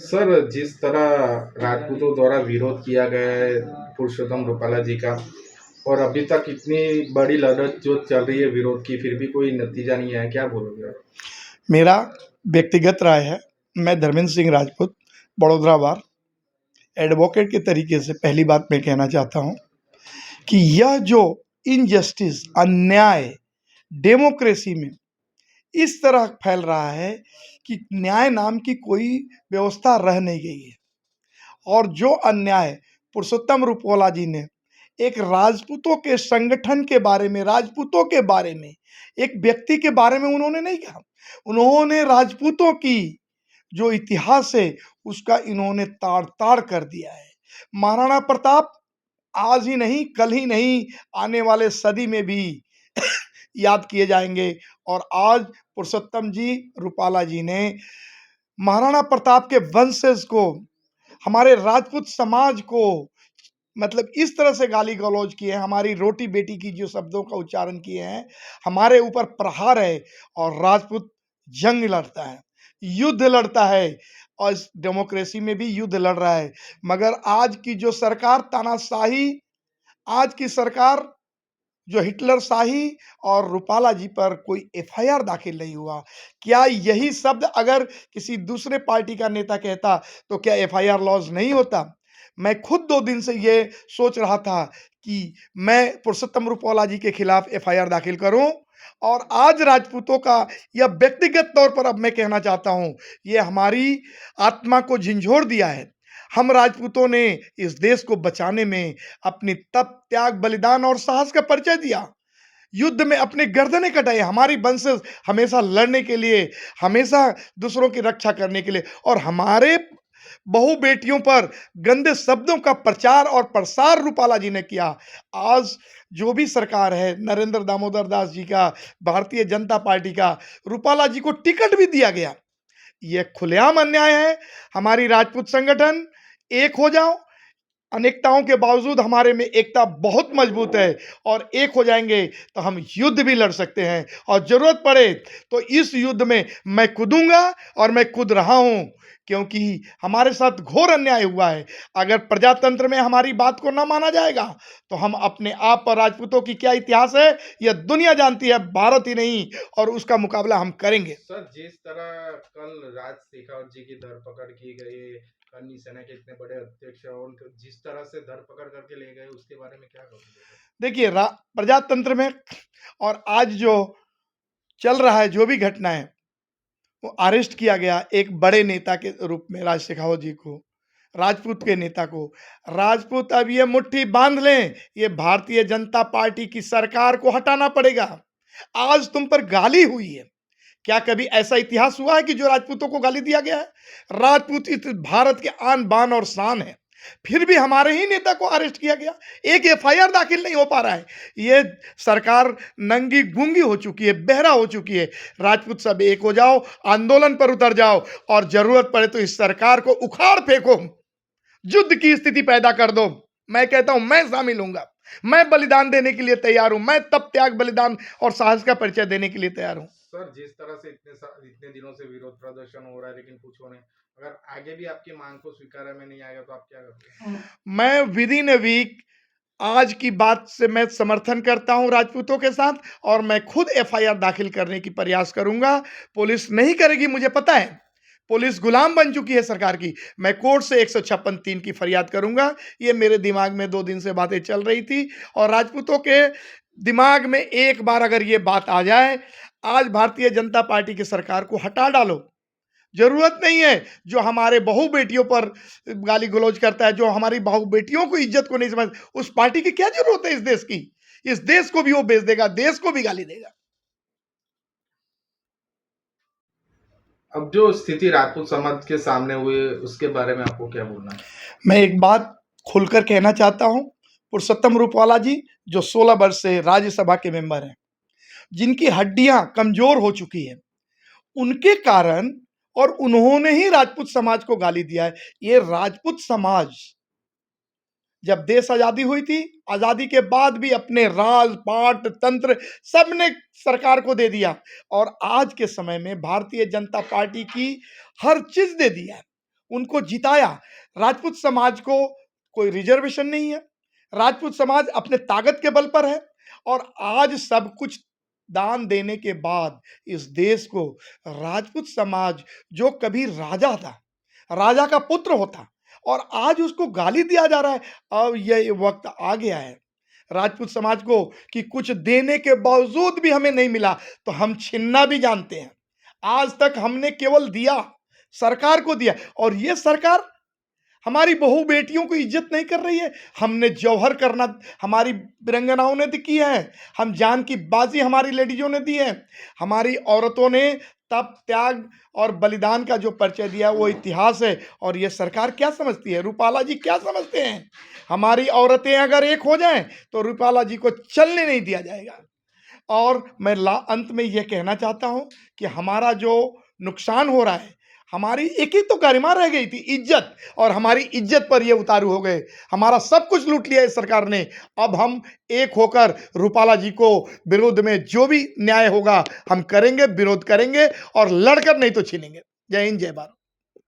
Sir, जिस तरह राजपूतों द्वारा विरोध किया गया है पुरुषोत्तम रूपाला जी का, और अभी तक इतनी बड़ी लड़त जो चल रही है विरोध की, फिर भी कोई नतीजा नहीं आया, क्या बोलोगे आप? मेरा व्यक्तिगत राय है, मैं धर्मेंद्र सिंह राजपूत, बड़ौदा बार एडवोकेट के तरीके से पहली बात मैं कहना चाहता हूँ कि यह जो इनजस्टिस, अन्याय डेमोक्रेसी में इस तरह फैल रहा है कि न्याय नाम की कोई व्यवस्था रह नहीं गई है। और जो अन्याय पुरुषोत्तम रूपाला जी ने एक राजपूतों के संगठन के बारे में, राजपूतों के बारे में, एक व्यक्ति के बारे में उन्होंने नहीं कहा, उन्होंने राजपूतों की जो इतिहास है उसका इन्होंने ताड़ ताड़ कर दिया है। महाराणा प्रताप आज ही नहीं, कल ही नहीं, आने वाले सदी में भी याद किए जाएंगे। और आज पुरुषोत्तम जी रूपाला जी ने महाराणा प्रताप के वंशज को, हमारे राजपूत समाज को मतलब इस तरह से गाली गलौज किए हैं, हमारी रोटी बेटी की जो शब्दों का उच्चारण किए हैं, हमारे ऊपर प्रहार है। और राजपूत जंग लड़ता है, युद्ध लड़ता है, और इस डेमोक्रेसी में भी युद्ध लड़ रहा है। मगर आज की जो सरकार तानाशाही, आज की सरकार जो हिटलर शाही और रूपाला जी पर कोई एफआईआर दाखिल नहीं हुआ। क्या यही शब्द अगर किसी दूसरे पार्टी का नेता कहता तो क्या एफआईआर लॉन्च नहीं होता? मैं खुद 2 दिन से ये सोच रहा था कि मैं पुरुषोत्तम रूपाला जी के खिलाफ एफआईआर दाखिल करूं। और आज राजपूतों का यह व्यक्तिगत तौर पर अब मैं कहना चाहता हूं, ये हमारी आत्मा को झंझोर दिया है। हम राजपूतों ने इस देश को बचाने में अपनी तप, त्याग, बलिदान और साहस का परिचय दिया। युद्ध में अपने गर्दनें कटाई, हमारी वंशज हमेशा लड़ने के लिए, हमेशा दूसरों की रक्षा करने के लिए, और हमारे बहु बेटियों पर गंदे शब्दों का प्रचार और प्रसार रूपाला जी ने किया। आज जो भी सरकार है, नरेंद्र दामोदर दास जी का, भारतीय जनता पार्टी का, रूपाला जी को टिकट भी दिया गया। यह खुलेआम अन्याय है। हमारी राजपूत संगठन एक हो जाओ, अनेकताओं के बावजूद हमारे में एकता बहुत मजबूत है, और एक हो जाएंगे तो हम युद्ध भी लड़ सकते हैं, और जरूरत पड़े तो इस युद्ध में मैं कूदूंगा, और मैं कूद रहा हूं, क्योंकि हमारे साथ घोर अन्याय हुआ है। अगर प्रजातंत्र में हमारी बात को ना माना जाएगा तो हम अपने आप पर, राजपूतों की क्या इतिहास है यह दुनिया जानती है, भारत ही नहीं, और उसका मुकाबला हम करेंगे। सर, जिस तरह कल राज शेखावत जी की धरपकड़ की गई, करनी सेना के इतने बड़े अध्यक्ष, और उनको जिस तरह से धरपकड़ करके ले गए, उसके बारे में क्या कहोगे? देखिए, प्रजातंत्र में और आज जो चल रहा है, जो भी घटना है, वो अरेस्ट किया गया एक बड़े नेता के रूप में, राज शेखावत जी को, राजपूत के नेता को। राजपूत अब ये मुट्ठी बांध लें, ये भारतीय जनता पार्टी की सरकार को हटाना पड़ेगा। आज तुम पर गाली हुई है, क्या कभी ऐसा इतिहास हुआ है कि जो राजपूतों को गाली दिया गया है? राजपूत इस भारत के आन बान और शान है, फिर भी हमारे ही नेता को अरेस्ट किया गया, एक एफआईआर दाखिल नहीं हो पा रहा है। ये सरकार नंगी गूंगी हो चुकी है, बहरा हो चुकी है। राजपूत सब एक हो जाओ, आंदोलन पर उतर जाओ, और जरूरत पड़े तो इस सरकार को उखाड़ फेंको, युद्ध की स्थिति पैदा कर दो। मैं कहता हूं, मैं शामिल हूंगा, मैं बलिदान देने के लिए तैयार हूं, मैं तप, त्याग, बलिदान और साहस का परिचय देने के लिए तैयार हूं। सर, जिस तरह से इतने दिनों से विरोध प्रदर्शन हो रहा है लेकिन कुछ हो नहीं, अगर आगे भी आपकी मांग को स्वीकार में नहीं आएगा तो आप क्या करोगे? मैं विद इन अ वीक, आज की बात से मैं समर्थन करता हूं राजपूतों के साथ, और मैं खुद एफआईआर दाखिल करने की प्रयास करूंगा। पुलिस नहीं करेगी, मुझे पता है, पुलिस गुलाम बन चुकी है सरकार की। मैं कोर्ट से 156(3) की फरियाद करूंगा। ये मेरे दिमाग में 2 दिन से बातें चल रही थी, और राजपूतों के दिमाग में एक बार अगर ये बात आ जाए, आज भारतीय जनता पार्टी की सरकार को हटा डालो। जरूरत नहीं है जो हमारे बहू बेटियों पर गाली गलौज करता है, जो हमारी बहू बेटियों को, इज्जत को नहीं समझ, उस पार्टी की क्या जरूरत है इस देश की? इस देश को भी वो बेच देगा, देश को भी गाली देगा। अब जो स्थिति राजपूत समाज के सामने हुई है, उसके बारे में आपको क्या बोलना है? मैं एक बात खुलकर कहना चाहता हूं, पुरुषोत्तम रूपाला जी जो 16 वर्ष से राज्यसभा के मेंबर हैं, जिनकी हड्डियां कमजोर हो चुकी है, उनके कारण, और उन्होंने ही राजपूत समाज को गाली दिया है। ये राजपूत समाज जब देश आजादी हुई थी, आजादी के बाद भी अपने राज, पाट, तंत्र सब ने सरकार को दे दिया, और आज के समय में भारतीय जनता पार्टी की हर चीज दे दिया है। उनको जिताया। राजपूत समाज को कोई रिजर्वेशन नहीं है, राजपूत समाज अपने ताकत के बल पर है और आज सब कुछ दान देने के बाद इस देश को राजपूत समाज जो कभी राजा था, राजा का पुत्र होता और आज उसको गाली दिया जा रहा है। अब ये वक्त आ गया है राजपूत समाज को कि कुछ देने के बावजूद भी हमें नहीं मिला तो हम छीनना भी जानते हैं। आज तक हमने केवल दिया, सरकार को दिया और ये सरकार हमारी बहू बेटियों को इज्जत नहीं कर रही है। हमने जौहर करना हमारी वीरांगनाओं ने की है, हम जान की बाजी हमारी लेडीजों ने दी है, हमारी औरतों ने तप त्याग और बलिदान का जो परिचय दिया वो इतिहास है। और ये सरकार क्या समझती है, रूपाला जी क्या समझते हैं, हमारी औरतें अगर एक हो जाएं तो रूपाला जी को चलने नहीं दिया जाएगा। और मैं अंत में यह कहना चाहता हूं कि हमारा जो नुकसान हो रहा है, हमारी एक ही तो गरिमा रह गई थी, इज्जत, और हमारी इज्जत पर ये उतारू हो गए, हमारा सब कुछ लूट लिया इस सरकार ने। अब हम एक होकर रूपाला जी को विरोध में जो भी न्याय होगा हम करेंगे, विरोध करेंगे और लड़कर नहीं तो छीनेंगे। जय हिंद, जय भारत।